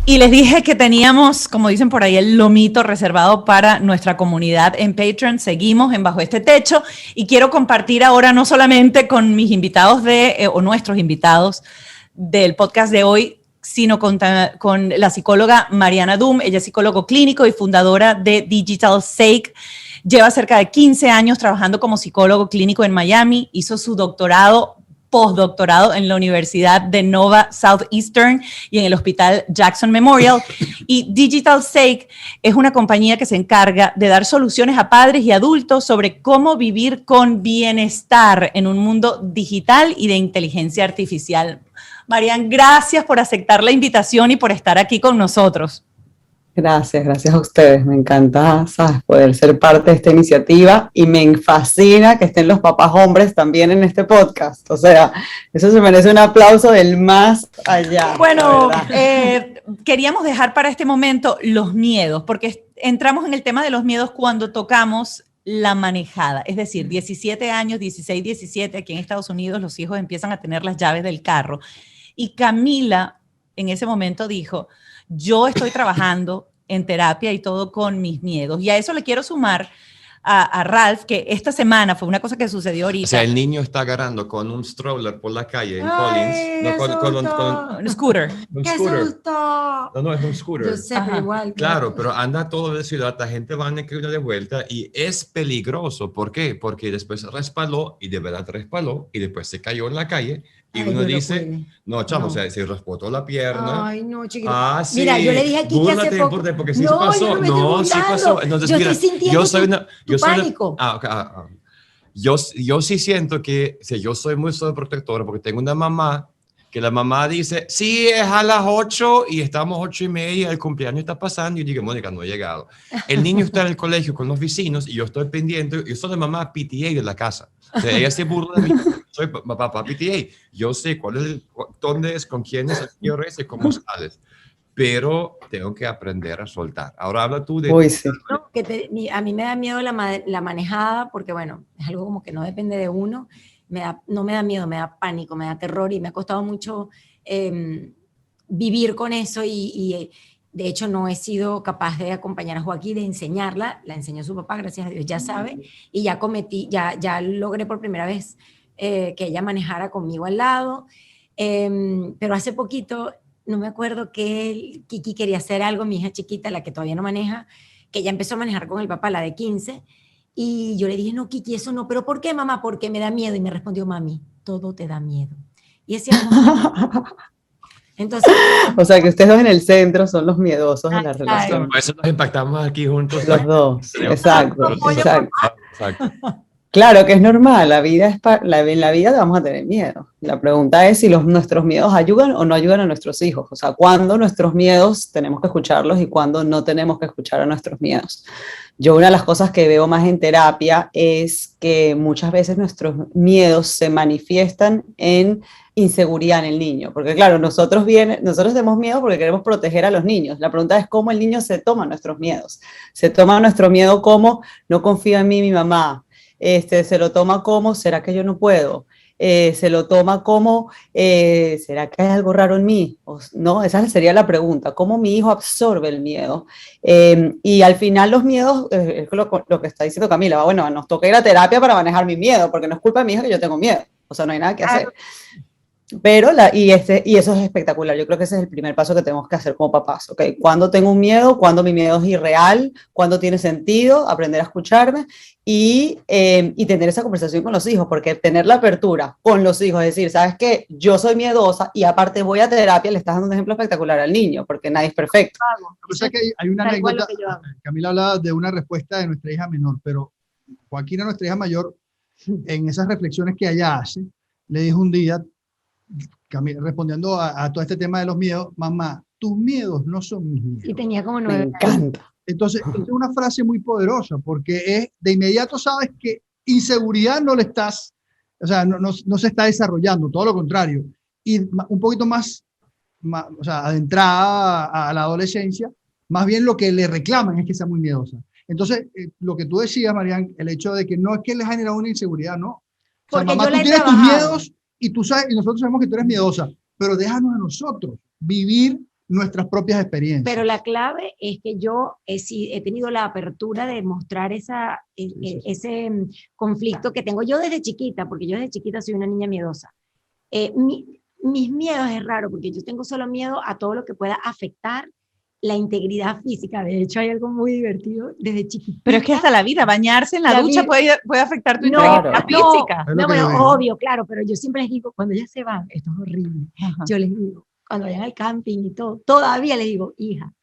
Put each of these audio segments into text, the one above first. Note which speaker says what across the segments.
Speaker 1: Y les dije que teníamos, como dicen por ahí, el lomito reservado para nuestra comunidad en Patreon. Seguimos en Bajo este Techo y quiero compartir ahora no solamente con mis invitados o nuestros invitados del podcast de hoy, sino con la psicóloga Mariana Doom. Ella es psicólogo clínico y fundadora de Digital Sake. Lleva cerca de 15 años trabajando como psicólogo clínico en Miami. Hizo su postdoctorado en la Universidad de Nova Southeastern y en el Hospital Jackson Memorial. Y Digital Sake es una compañía que se encarga de dar soluciones a padres y adultos sobre cómo vivir con bienestar en un mundo digital y de inteligencia artificial. Marian, gracias por aceptar la invitación y por estar aquí con nosotros.
Speaker 2: Gracias a ustedes. Me encanta, ¿sabes?, poder ser parte de esta iniciativa y me fascina que estén los papás hombres también en este podcast. O sea, eso se merece un aplauso del más allá.
Speaker 1: Bueno, queríamos dejar para este momento los miedos, porque entramos en el tema de los miedos cuando tocamos la manejada. Es decir, 17 años, 16, 17, aquí en Estados Unidos los hijos empiezan a tener las llaves del carro. Y Camila en ese momento dijo, yo estoy trabajando en terapia y todo con mis miedos. Y a eso le quiero sumar a Ralph, que esta semana fue una cosa que sucedió ahorita.
Speaker 3: O sea, el niño está agarrando con un stroller por la calle en Collins.
Speaker 1: Un scooter.
Speaker 4: ¡Qué susto!
Speaker 3: No, es un scooter.
Speaker 4: Yo sé, pero igual.
Speaker 3: Claro, pero anda todo de ciudad, la gente va en el de vuelta y es peligroso. ¿Por qué? Porque después resbaló y de verdad resbaló y después se cayó en la calle. Y uno dice, no, chamo, o sea, se raspotó la pierna.
Speaker 4: Ay, no, chiquito.
Speaker 3: Sí.
Speaker 4: Mira, yo le dije aquí que hace poco.
Speaker 3: Porque sí pasó. No, sí pasó. Entonces,
Speaker 4: yo
Speaker 3: mira,
Speaker 4: estoy sintiendo tu pánico.
Speaker 3: Yo sí siento que, yo soy muy sobreprotectora porque tengo una mamá que la mamá dice, sí, es a las 8 y estamos 8:30, el cumpleaños está pasando y yo digo, Mónica, no he llegado. El niño está en el colegio con los vecinos y yo estoy pendiente, yo soy la mamá PTA de la casa. O sea, ella se burla de mí, soy papá PTA. Yo sé dónde es, con quién es, a qué hora es y cómo sales. Pero tengo que aprender a soltar. Ahora habla tú de...
Speaker 2: Uy, sí.
Speaker 4: No, a mí me da miedo la manejada porque, bueno, es algo como que no depende de uno. No me da miedo, me da pánico, me da terror y me ha costado mucho vivir con eso y de hecho no he sido capaz de acompañar a Joaquín, de enseñarla. La enseñó su papá, gracias a Dios, ya sabe, y ya logré por primera vez que ella manejara conmigo al lado, pero hace poquito, no me acuerdo que Kiki quería hacer algo, mi hija chiquita, la que todavía no maneja, que ella empezó a manejar con el papá, la de 15, y yo le dije, no, Kiki, eso no. ¿Pero por qué, mamá? Porque me da miedo. Y me respondió, mami, todo te da miedo. Y ese entonces...
Speaker 2: O sea, que ustedes dos en el centro son los miedosos de la relación.
Speaker 3: Por eso nos impactamos aquí juntos.
Speaker 2: Los dos, exacto.
Speaker 3: Exacto.
Speaker 2: Claro que es normal, en la vida vamos a tener miedo. La pregunta es si nuestros miedos ayudan o no ayudan a nuestros hijos. O sea, cuándo nuestros miedos tenemos que escucharlos y cuándo no tenemos que escuchar a nuestros miedos. Yo una de las cosas que veo más en terapia es que muchas veces nuestros miedos se manifiestan en inseguridad en el niño. Porque claro, nosotros tenemos miedo porque queremos proteger a los niños. La pregunta es cómo el niño se toma nuestros miedos. Se toma nuestro miedo como, no confía en mí mi mamá. Se lo toma como, ¿será que yo no puedo? Se lo toma como, ¿será que hay algo raro en mí? ¿No? Esa sería la pregunta, ¿cómo mi hijo absorbe el miedo? Y al final los miedos, es lo que está diciendo Camila, bueno, nos toca ir a terapia para manejar mi miedo, porque no es culpa de mi hijo que yo tengo miedo, o sea, no hay nada que hacer. Pero, y eso es espectacular, yo creo que ese es el primer paso que tenemos que hacer como papás, ¿ok? ¿Cuándo tengo un miedo? ¿Cuándo mi miedo es irreal? ¿Cuándo tiene sentido? Aprender a escucharme y tener esa conversación con los hijos, porque tener la apertura con los hijos, es decir, ¿sabes qué? Yo soy miedosa y aparte voy a terapia, le estás dando un ejemplo espectacular al niño, porque nadie es perfecto.
Speaker 5: O sea que hay una anécdota, Camila hablaba de una respuesta de nuestra hija menor, pero Joaquina, nuestra hija mayor, en esas reflexiones que ella hace, le dijo un día, respondiendo a todo este tema de los miedos, mamá, tus miedos no son mis miedos.
Speaker 4: Y tenía como 9
Speaker 2: años. Me encanta.
Speaker 5: Entonces, es una frase muy poderosa, porque de inmediato sabes que inseguridad no le estás, o sea, no se está desarrollando, todo lo contrario. Y un poquito más o sea, adentrada a la adolescencia, más bien lo que le reclaman es que sea muy miedosa. Entonces, lo que tú decías, Marian, el hecho de que no es que le ha generado una inseguridad, no. O sea, mamá, tú tienes tus miedos y tú sabes, y nosotros sabemos que tú eres miedosa, pero déjanos a nosotros vivir nuestras propias experiencias.
Speaker 4: Pero la clave es que yo he tenido la apertura de mostrar ese conflicto que tengo yo desde chiquita, porque yo desde chiquita soy una niña miedosa. Mis miedos es raro, porque yo tengo solo miedo a todo lo que pueda afectar la integridad física. De hecho, hay algo muy divertido desde chiquita.
Speaker 1: Pero es que hasta la vida, bañarse en la ducha puede afectar tu integridad física.
Speaker 5: Es lo
Speaker 4: No,
Speaker 5: que yo
Speaker 4: bueno,
Speaker 5: digo.
Speaker 4: obvio, claro, pero yo siempre les digo, cuando ellas se van, esto es horrible,
Speaker 1: Ajá.
Speaker 4: yo les digo, cuando vayan al camping y todo, todavía les digo, hija,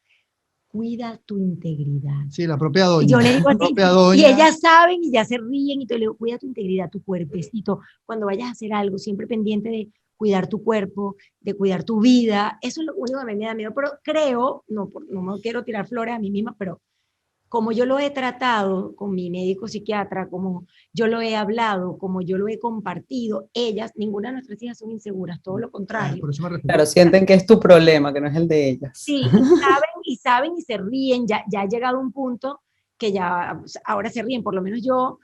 Speaker 4: cuida tu integridad.
Speaker 5: Sí, la propia doña.
Speaker 4: Y yo le digo
Speaker 5: La
Speaker 4: así,
Speaker 5: propia
Speaker 4: y
Speaker 5: doña.
Speaker 4: ellas saben y ya se ríen y todo, le digo, cuida tu integridad, tu cuerpecito, cuando vayas a hacer algo, siempre pendiente de cuidar tu cuerpo, de cuidar tu vida, eso es lo único que a mí me da miedo, pero creo, no me quiero tirar flores a mí misma, pero como yo lo he tratado con mi médico psiquiatra, como yo lo he hablado, como yo lo he compartido, ellas, ninguna de nuestras hijas son inseguras, todo lo contrario.
Speaker 5: Por eso me refiero.
Speaker 2: Claro, sienten que es tu problema, que no es el de ellas.
Speaker 4: Sí, y saben y se ríen, ya ha llegado un punto que ya ahora se ríen, por lo menos yo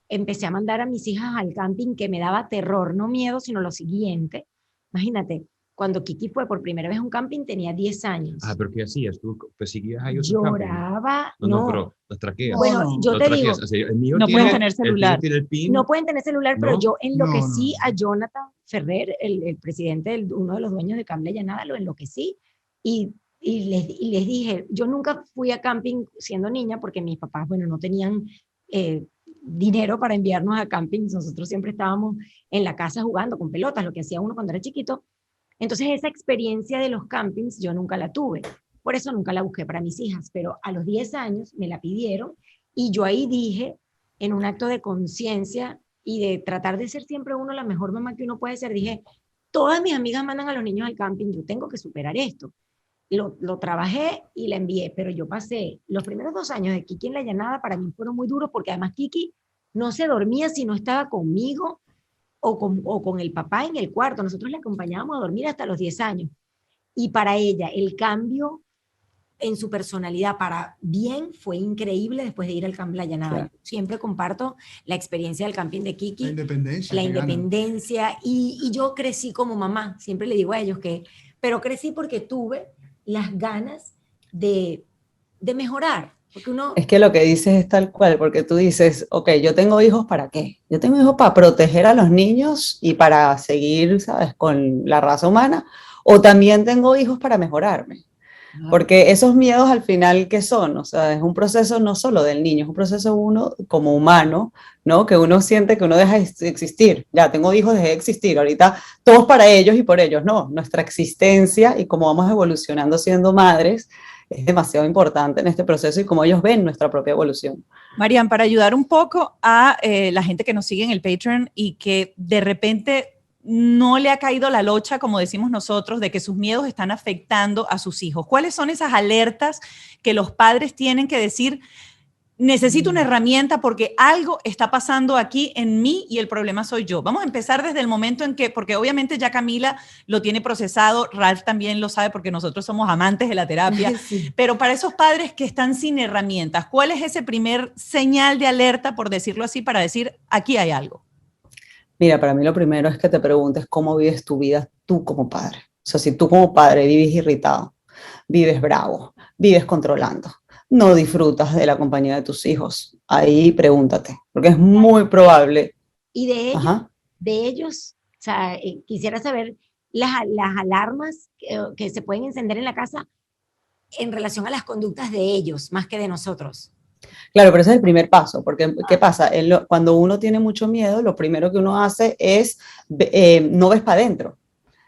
Speaker 4: empecé a mandar a mis hijas al camping que me daba terror, no miedo, sino lo siguiente. Imagínate, cuando Kiki fue por primera vez a un camping tenía 10 años.
Speaker 3: Ah, pero ¿qué hacías? ¿Tú perseguías a ellos? al camping?
Speaker 4: Lloraba,
Speaker 3: No, pero las traqueas.
Speaker 4: Bueno,
Speaker 5: No,
Speaker 4: yo
Speaker 3: Las
Speaker 4: te digo,
Speaker 3: traqueas. O sea, el mío
Speaker 1: No
Speaker 3: tiene,
Speaker 1: pueden tener
Speaker 3: el mío
Speaker 1: celular.
Speaker 3: tiene el pin.
Speaker 4: no pueden tener celular, pero
Speaker 3: ¿No?
Speaker 4: yo enloquecí
Speaker 5: No.
Speaker 4: a Jonathan Ferrer, el presidente, uno de los dueños de Cable Llanada, lo enloquecí y les dije, yo nunca fui a camping siendo niña porque mis papás, bueno, no tenían dinero para enviarnos a camping, nosotros siempre estábamos en la casa jugando con pelotas, lo que hacía uno cuando era chiquito. Entonces esa experiencia de los campings yo nunca la tuve, por eso nunca la busqué para mis hijas, pero a los 10 años me la pidieron y yo ahí dije, en un acto de conciencia y de tratar de ser siempre uno la mejor mamá que uno puede ser, dije, todas mis amigas mandan a los niños al camping, yo tengo que superar esto. Lo trabajé y la envié, pero yo pasé los primeros 2 años de Kiki en la llanada, para mí fueron muy duros porque además Kiki no se dormía si no estaba conmigo o con el papá en el cuarto. Nosotros la acompañábamos a dormir hasta los 10 años. Y para ella el cambio en su personalidad para bien fue increíble después de ir al Camp La Llanada.
Speaker 2: Claro.
Speaker 4: Siempre comparto la experiencia del camping de Kiki,
Speaker 5: La independencia.
Speaker 4: la
Speaker 5: que gana.
Speaker 4: independencia, y yo crecí como mamá, siempre le digo a ellos pero crecí porque tuve las ganas de mejorar, porque uno...
Speaker 2: Es que lo que dices es tal cual, porque tú dices, ok, yo tengo hijos ¿para qué? Yo tengo hijos para proteger a los niños y para seguir, ¿sabes?, con la raza humana, o también tengo hijos para mejorarme. Porque esos miedos al final, ¿qué son? O sea, es un proceso no solo del niño, es un proceso uno como humano, ¿no? Que uno siente que uno deja de existir. Ya, tengo hijos, dejé de existir. Ahorita todos para ellos y por ellos. No, nuestra existencia y cómo vamos evolucionando siendo madres es demasiado importante en este proceso y cómo ellos ven nuestra propia evolución.
Speaker 1: Marian, para ayudar un poco a la gente que nos sigue en el Patreon y que de repente no le ha caído la locha, como decimos nosotros, de que sus miedos están afectando a sus hijos. ¿Cuáles son esas alertas que los padres tienen que decir, necesito una herramienta porque algo está pasando aquí en mí y el problema soy yo? Vamos a empezar desde el momento en que, porque obviamente ya Camila lo tiene procesado, Ralph también lo sabe porque nosotros somos amantes de la terapia,
Speaker 4: Sí.
Speaker 1: pero para esos padres que están sin herramientas, ¿cuál es ese primer señal de alerta, por decirlo así, para decir, aquí hay algo?
Speaker 2: Mira, para mí lo primero es que te preguntes cómo vives tu vida tú como padre. O sea, si tú como padre vives irritado, vives bravo, vives controlando, no disfrutas de la compañía de tus hijos, ahí pregúntate, porque es muy probable.
Speaker 4: Y
Speaker 2: Ajá.
Speaker 4: de ellos, o sea, quisiera saber las alarmas que se pueden encender en la casa en relación a las conductas de ellos, más que de nosotros.
Speaker 2: Claro, pero ese es el primer paso, porque ¿qué pasa? Cuando uno tiene mucho miedo, lo primero que uno hace es, no ves para adentro,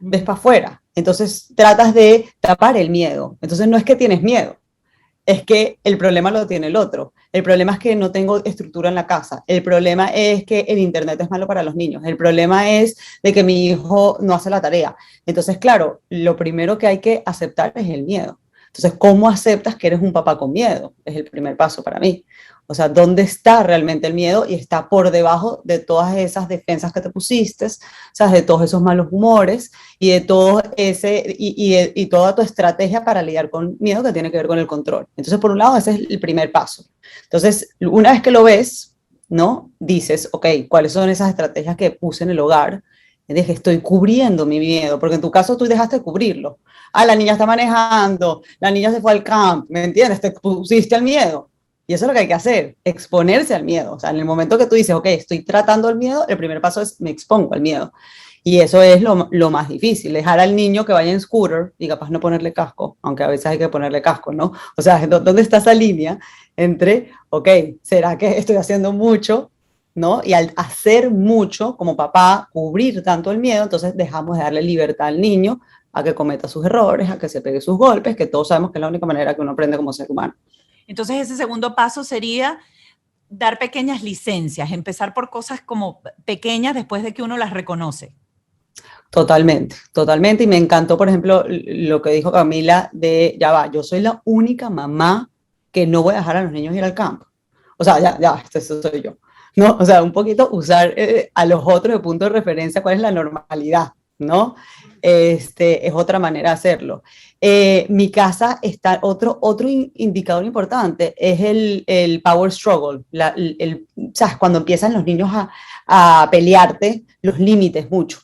Speaker 2: ves para afuera. Entonces tratas de tapar el miedo. Entonces no es que tienes miedo, es que el problema lo tiene el otro. El problema es que no tengo estructura en la casa. El problema es que el internet es malo para los niños. El problema es de que mi hijo no hace la tarea. Entonces, claro, lo primero que hay que aceptar es el miedo. Entonces, ¿cómo aceptas que eres un papá con miedo? Es el primer paso para mí. O sea, ¿dónde está realmente el miedo? Y está por debajo de todas esas defensas que te pusiste, o sea, de todos esos malos humores y de todo y toda tu estrategia para lidiar con miedo que tiene que ver con el control. Entonces, por un lado, ese es el primer paso. Entonces, una vez que lo ves, ¿no? Dices, ok, ¿cuáles son esas estrategias que puse en el hogar Es estoy cubriendo mi miedo, porque en tu caso tú dejaste de cubrirlo. Ah, la niña está manejando, la niña se fue al camp, ¿me entiendes? Te pusiste al miedo. Y eso es lo que hay que hacer, exponerse al miedo. O sea, en el momento que tú dices, ok, estoy tratando el miedo, el primer paso es me expongo al miedo. Y eso es lo más difícil, dejar al niño que vaya en scooter y capaz no ponerle casco, aunque a veces hay que ponerle casco, ¿no? O sea, ¿dónde está esa línea entre, ok, ¿será que estoy haciendo mucho? ¿No? Y al hacer mucho, como papá, cubrir tanto el miedo, entonces dejamos de darle libertad al niño a que cometa sus errores, a que se pegue sus golpes, que todos sabemos que es la única manera que uno aprende como ser humano.
Speaker 1: Entonces ese segundo paso sería dar pequeñas licencias, empezar por cosas como pequeñas después de que uno las reconoce.
Speaker 2: Totalmente, totalmente. Y me encantó, por ejemplo, lo que dijo Camila de, ya va, yo soy la única mamá que no voy a dejar a los niños ir al campo. O sea, ya, eso soy yo. ¿No? O sea, un poquito usar a los otros de punto de referencia, cuál es la normalidad, ¿no? Es otra manera de hacerlo. Mi casa está, otro indicador importante es el power struggle, ¿sabes? Cuando empiezan los niños a pelearte los límites mucho.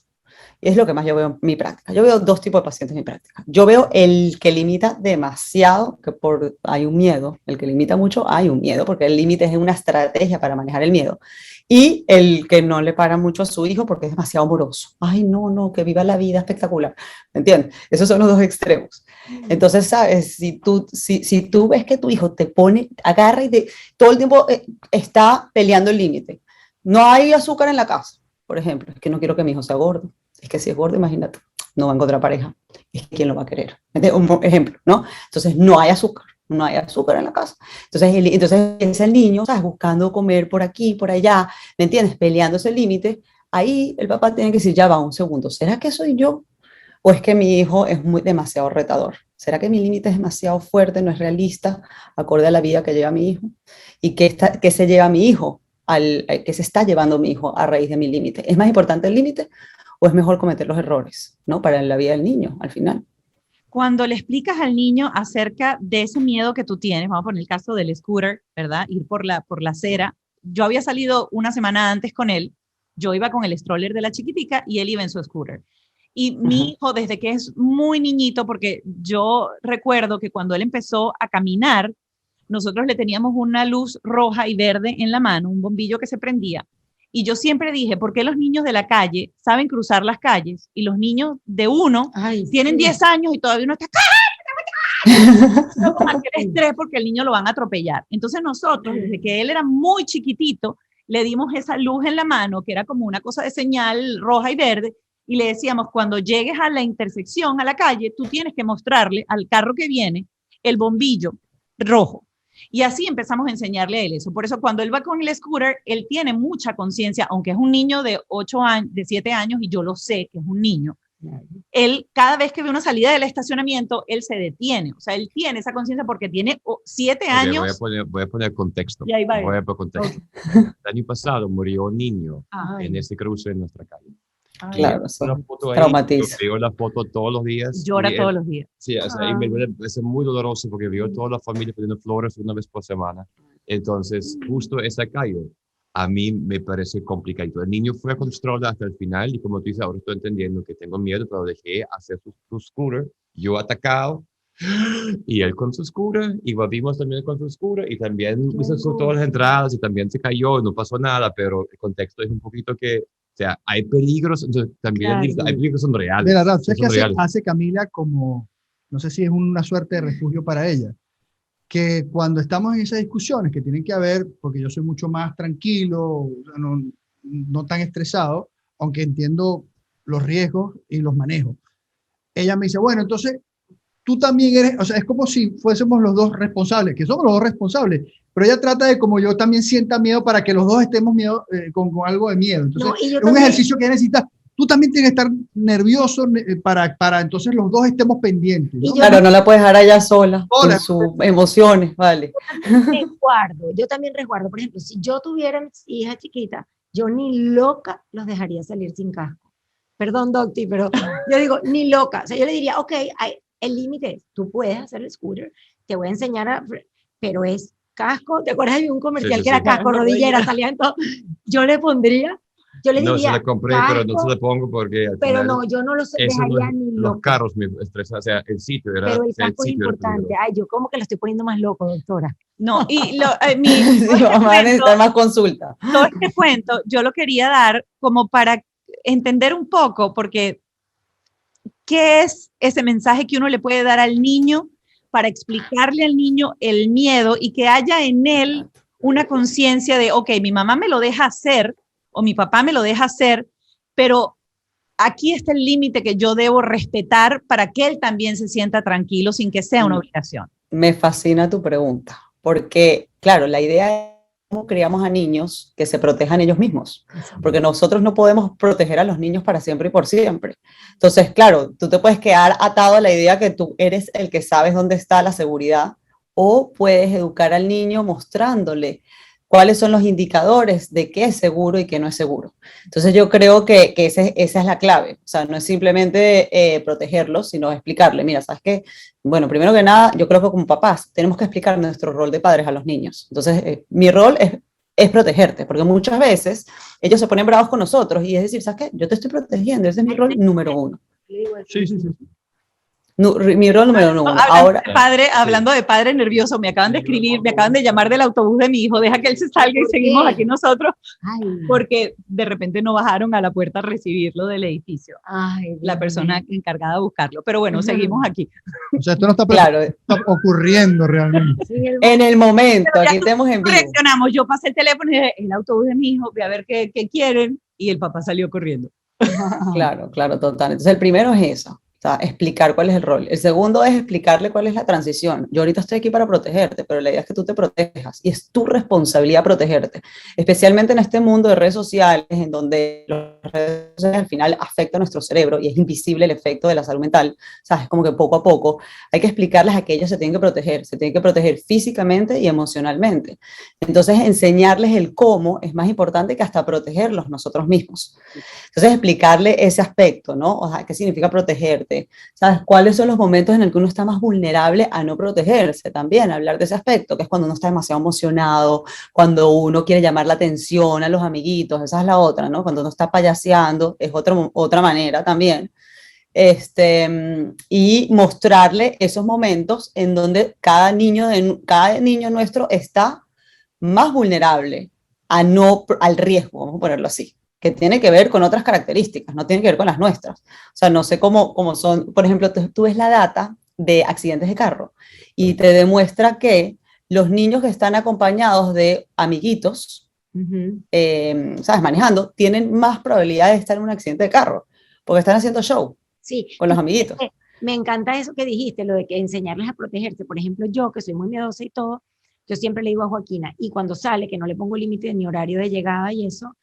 Speaker 2: Es lo que más yo veo en mi práctica. Yo veo dos tipos de pacientes en mi práctica. Yo veo el que limita demasiado, que hay un miedo. El que limita mucho, hay un miedo, porque el límite es una estrategia para manejar el miedo. Y el que no le para mucho a su hijo porque es demasiado amoroso. Ay, no, que viva la vida espectacular. ¿Me entiendes? Esos son los dos extremos. Entonces, ¿sabes? Si tú ves que tu hijo te pone, agarra y todo el tiempo está peleando el límite. No hay azúcar en la casa, por ejemplo. Es que no quiero que mi hijo sea gordo. Es que si es gordo, imagínate, no va a encontrar pareja. Es quién lo va a querer. Un ejemplo, ¿no? Entonces, no hay azúcar en la casa. Entonces es el niño, ¿sabes? Buscando comer por aquí, por allá, ¿me entiendes? Peleando ese límite. Ahí el papá tiene que decir, ya va, un segundo, ¿será que soy yo? ¿O es que mi hijo es demasiado retador? ¿Será que mi límite es demasiado fuerte, no es realista, acorde a la vida que lleva mi hijo? ¿Y qué se lleva mi hijo? ¿Qué se está llevando mi hijo a raíz de mi límite? ¿Es más importante el límite o es mejor cometer los errores, ¿no? Para la vida del niño, al final.
Speaker 1: Cuando le explicas al niño acerca de ese miedo que tú tienes, vamos a poner el caso del scooter, ¿verdad? Ir por la acera. Yo había salido una semana antes con él, yo iba con el stroller de la chiquitica y él iba en su scooter. Y mi hijo, desde que es muy niñito, porque yo recuerdo que cuando él empezó a caminar, nosotros le teníamos una luz roja y verde en la mano, un bombillo que se prendía. Y yo siempre dije, ¿por qué los niños de la calle saben cruzar las calles y los niños de uno tienen 10 años y todavía uno está no, con aquel estrés porque el niño lo van a atropellar? Entonces nosotros, desde que él era muy chiquitito, le dimos esa luz en la mano, que era como una cosa de señal roja y verde, y le decíamos, cuando llegues a la intersección, a la calle, tú tienes que mostrarle al carro que viene el bombillo rojo. Y así empezamos a enseñarle a él eso. Por eso cuando él va con el scooter, él tiene mucha conciencia, aunque es un niño de 8 años, de 7 años, y yo lo sé que es un niño. Él, cada vez que ve una salida del estacionamiento, él se detiene. O sea, él tiene esa conciencia porque tiene 7 años.
Speaker 3: Voy a poner contexto.
Speaker 1: Y ahí va.
Speaker 3: Voy a poner contexto. El año pasado murió un niño en ese cruce en nuestra calle.
Speaker 2: Claro,
Speaker 3: sí.
Speaker 2: Traumatiza.
Speaker 3: Yo veo la foto todos los días.
Speaker 1: Llora todos los días.
Speaker 3: Sí, o sea, y me parece muy doloroso porque veo toda la familia poniendo flores una vez por semana. Entonces, justo esa calle, a mí me parece complicado. El niño fue con stroller hasta el final y como tú dices, ahora estoy entendiendo que tengo miedo, pero dejé hacer su scooter, yo atacado, y él con su scooter, y volvimos también con su scooter, y también hizo todas las entradas, y también se cayó, y no pasó nada, pero el contexto es un poquito que, o sea, hay peligros, entonces también hay peligros que son reales.
Speaker 5: De verdad, ¿sabes qué hace Camila como, no sé si es una suerte de refugio para ella? Que cuando estamos en esas discusiones que tienen que haber, porque yo soy mucho más tranquilo, no tan estresado, aunque entiendo los riesgos y los manejo. Ella me dice, bueno, entonces tú también eres, o sea, es como si fuésemos los dos responsables, que somos los dos responsables, pero ella trata de como yo también sienta miedo para que los dos estemos con algo de miedo. Entonces, es un ejercicio que necesitas. Tú también tienes que estar nervioso para entonces los dos estemos pendientes, ¿no?
Speaker 2: Claro, no la puedes dejar allá sola con sus emociones, vale.
Speaker 4: Yo también resguardo. Por ejemplo, si yo tuviera mis hijas chiquitas, yo ni loca los dejaría salir sin casco. Perdón, Docti, pero yo digo, ni loca. O sea, yo le diría, ok, el límite es, tú puedes hacer el scooter, te voy a enseñar, pero es casco. ¿Te acuerdas de un comercial que era casco, rodillera, salía en todo? Yo le pondría Yo le
Speaker 3: No, se
Speaker 4: diría,
Speaker 3: la compré, pero no se
Speaker 4: casco,
Speaker 3: la pongo porque al
Speaker 4: pero
Speaker 3: final
Speaker 4: no, yo no los
Speaker 3: eso no
Speaker 4: dejaría
Speaker 3: es,
Speaker 4: ni
Speaker 3: los
Speaker 4: loca.
Speaker 3: carros me estresan, o sea, el sitio era,
Speaker 4: Pero
Speaker 3: o
Speaker 4: el
Speaker 3: sea, el
Speaker 4: casco es
Speaker 3: sitio era
Speaker 4: importante.
Speaker 3: peligroso.
Speaker 4: Ay, yo como que lo estoy poniendo más loco, doctora.
Speaker 1: No, y
Speaker 2: Sí,
Speaker 1: todo este
Speaker 2: vamos a necesitar
Speaker 1: cuento,
Speaker 2: más consulta.
Speaker 1: todo este cuento yo lo quería dar como para entender un poco, porque ¿qué es ese mensaje que uno le puede dar al niño para explicarle al niño el miedo y que haya en él una conciencia de, ok, mi mamá me lo deja hacer o mi papá me lo deja hacer, pero aquí está el límite que yo debo respetar para que él también se sienta tranquilo sin que sea una obligación?
Speaker 2: Me fascina tu pregunta, porque, claro, la idea es cómo criamos a niños que se protejan ellos mismos, porque nosotros no podemos proteger a los niños para siempre y por siempre. Entonces, claro, tú te puedes quedar atado a la idea que tú eres el que sabes dónde está la seguridad, o puedes educar al niño mostrándole cuáles son los indicadores de qué es seguro y qué no es seguro. Entonces yo creo que esa es la clave, o sea, no es simplemente protegerlos, sino explicarle, mira, ¿sabes qué? Bueno, primero que nada, yo creo que como papás tenemos que explicar nuestro rol de padres a los niños. Entonces, mi rol es protegerte, porque muchas veces ellos se ponen bravos con nosotros y es decir, ¿sabes qué? Yo te estoy protegiendo, ese es mi rol número uno.
Speaker 5: Sí, sí, sí.
Speaker 2: Mi rol número uno.
Speaker 1: Hablando
Speaker 2: Ahora,
Speaker 1: de hablando de padre nervioso, me acaban de escribir, me acaban de llamar del autobús de mi hijo, deja que él se salga y
Speaker 4: ¿Por
Speaker 1: seguimos
Speaker 4: qué?
Speaker 1: aquí nosotros,
Speaker 4: Ay,
Speaker 1: porque de repente no bajaron a la puerta a recibirlo del edificio,
Speaker 4: ay,
Speaker 1: la
Speaker 4: Dios
Speaker 1: persona
Speaker 4: mío.
Speaker 1: encargada de buscarlo. Pero bueno, seguimos aquí.
Speaker 5: O sea, esto no está,
Speaker 2: claro,
Speaker 5: está ocurriendo realmente.
Speaker 4: Sí, el
Speaker 2: en el momento,
Speaker 1: Pero ya
Speaker 2: aquí tenemos en vivo.
Speaker 1: reaccionamos, yo pasé el teléfono y dije, el autobús de mi hijo, voy a ver qué quieren, y el papá salió corriendo.
Speaker 2: Claro, claro, total. Entonces, el primero es eso, o sea, explicar cuál es el rol. El segundo es explicarle cuál es la transición. Yo ahorita estoy aquí para protegerte, pero la idea es que tú te protejas y es tu responsabilidad protegerte, especialmente en este mundo de redes sociales, en donde las redes sociales al final afectan nuestro cerebro y es invisible el efecto de la salud mental. ¿Sabes? Como que poco a poco hay que explicarles a que ellos se tienen que proteger físicamente y emocionalmente. Entonces, enseñarles el cómo es más importante que hasta protegerlos nosotros mismos. Entonces, explicarle ese aspecto, ¿no? O sea, ¿qué significa protegerte? ¿Sabes? ¿Cuáles son los momentos en el que uno está más vulnerable a no protegerse? También hablar de ese aspecto, que es cuando uno está demasiado emocionado, cuando uno quiere llamar la atención a los amiguitos, esa es la otra, ¿no? Cuando uno está payaseando, es otra manera también. Y mostrarle esos momentos en donde cada niño nuestro está más vulnerable al riesgo, vamos a ponerlo así, que tiene que ver con otras características, no tiene que ver con las nuestras. O sea, no sé cómo son, por ejemplo, tú ves la data de accidentes de carro y te demuestra que los niños que están acompañados de amiguitos, ¿sabes? Manejando, tienen más probabilidad de estar en un accidente de carro, porque están haciendo show
Speaker 4: Sí,
Speaker 2: con los amiguitos.
Speaker 4: me encanta eso que dijiste, lo de que enseñarles a protegerse. Por ejemplo, yo que soy muy miedosa y todo, yo siempre le digo a Joaquina, y cuando sale, que no le pongo límite ni horario de llegada y eso,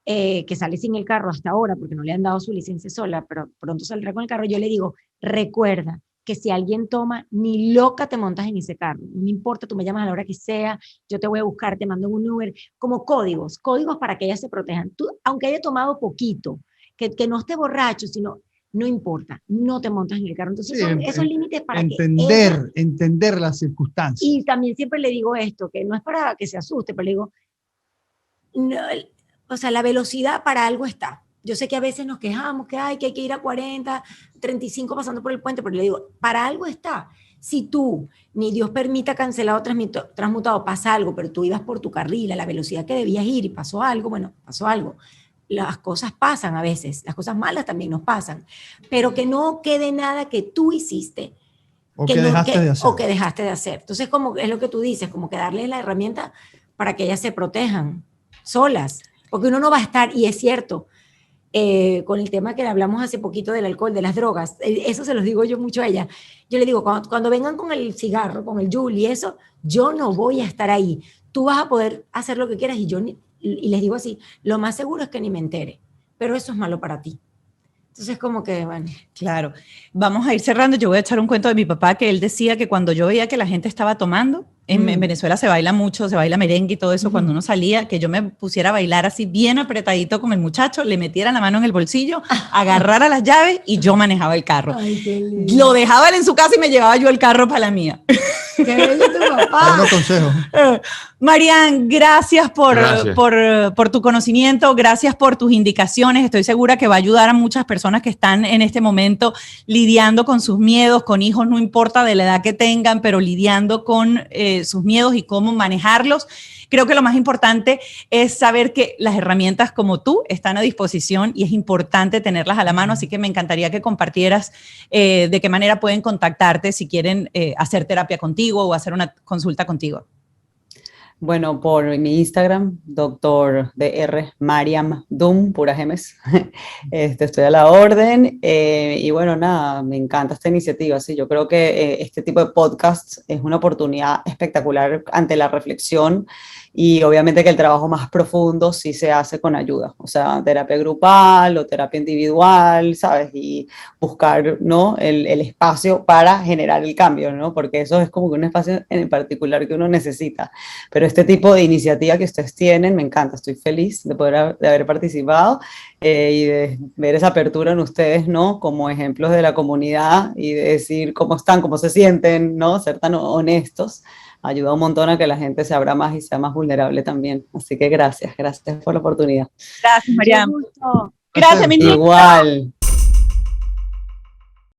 Speaker 4: que sale sin el carro hasta ahora, porque no le han dado su licencia sola, pero pronto saldrá con el carro, yo le digo, recuerda que si alguien toma, ni loca te montas en ese carro, no me importa, tú me llamas a la hora que sea, yo te voy a buscar, te mando un Uber, como códigos para que ellas se protejan. Tú, aunque haya tomado poquito, que no esté borracho, sino no importa, no te montas en el carro. Entonces
Speaker 5: Sí,
Speaker 4: son esos límites para que ella,
Speaker 5: entender las circunstancias.
Speaker 4: y también siempre le digo esto, que no es para que se asuste, pero le digo, no, o sea, la velocidad para algo está. Yo sé que a veces nos quejamos que hay que ir a 40, 35 pasando por el puente, pero le digo, para algo está. Si tú, ni Dios permita cancelado, transmutado, pasa algo, pero tú ibas por tu carril a la velocidad que debías ir y pasó algo, bueno, pasó algo. Las cosas pasan a veces, las cosas malas también nos pasan, pero que no quede nada que tú hiciste
Speaker 5: O que dejaste de hacer.
Speaker 4: o que dejaste de hacer. Entonces, como es lo que tú dices, como que darles la herramienta para que ellas se protejan solas, porque uno no va a estar, y es cierto, con el tema que hablamos hace poquito del alcohol, de las drogas, eso se los digo yo mucho a ella. Yo le digo, cuando vengan con el cigarro, con el Juul y eso, yo no voy a estar ahí. Tú vas a poder hacer lo que quieras y les digo así, lo más seguro es que ni me entere, pero eso es malo para ti. Entonces, como que, bueno.
Speaker 1: Claro. Vamos a ir cerrando. Yo voy a echar un cuento de mi papá, que él decía que cuando yo veía que la gente estaba tomando, en Venezuela se baila mucho, se baila merengue y todo eso, cuando uno salía, que yo me pusiera a bailar así bien apretadito con el muchacho, le metiera la mano en el bolsillo, agarrara las llaves y yo manejaba el carro.
Speaker 4: Ay, qué lindo.
Speaker 1: Lo dejaba él en su casa y me llevaba yo el carro para la mía.
Speaker 4: Qué bello tu papá.
Speaker 5: Buenos consejos.
Speaker 1: Marian, gracias
Speaker 3: Gracias.
Speaker 1: por tu conocimiento, gracias por tus indicaciones. Estoy segura que va a ayudar a muchas personas que están en este momento lidiando con sus miedos, con hijos, no importa de la edad que tengan, pero lidiando con sus miedos y cómo manejarlos. Creo que lo más importante es saber que las herramientas como tú están a disposición y es importante tenerlas a la mano, así que me encantaría que compartieras de qué manera pueden contactarte si quieren hacer terapia contigo o hacer una consulta contigo.
Speaker 2: Bueno, por mi Instagram, Dr. Dr. Mariam Dum, pura gemes. Estoy a la orden. Y bueno, nada, me encanta esta iniciativa. Sí, yo creo que este tipo de podcasts es una oportunidad espectacular ante la reflexión y obviamente que el trabajo más profundo sí se hace con ayuda. O sea, terapia grupal o terapia individual, ¿sabes? Y buscar, ¿no? el espacio para generar el cambio, ¿no? Porque eso es como que un espacio en particular que uno necesita. Pero este tipo de iniciativa que ustedes tienen, me encanta, estoy feliz de poder de haber participado y de ver esa apertura en ustedes, ¿no? Como ejemplos de la comunidad y de decir cómo están, cómo se sienten, ¿no? Ser tan honestos ayuda un montón a que la gente se abra más y sea más vulnerable también. Así que gracias por la oportunidad.
Speaker 1: Gracias, Mariam.
Speaker 4: Qué gusto.
Speaker 1: Gracias, mi niña.
Speaker 2: Igual.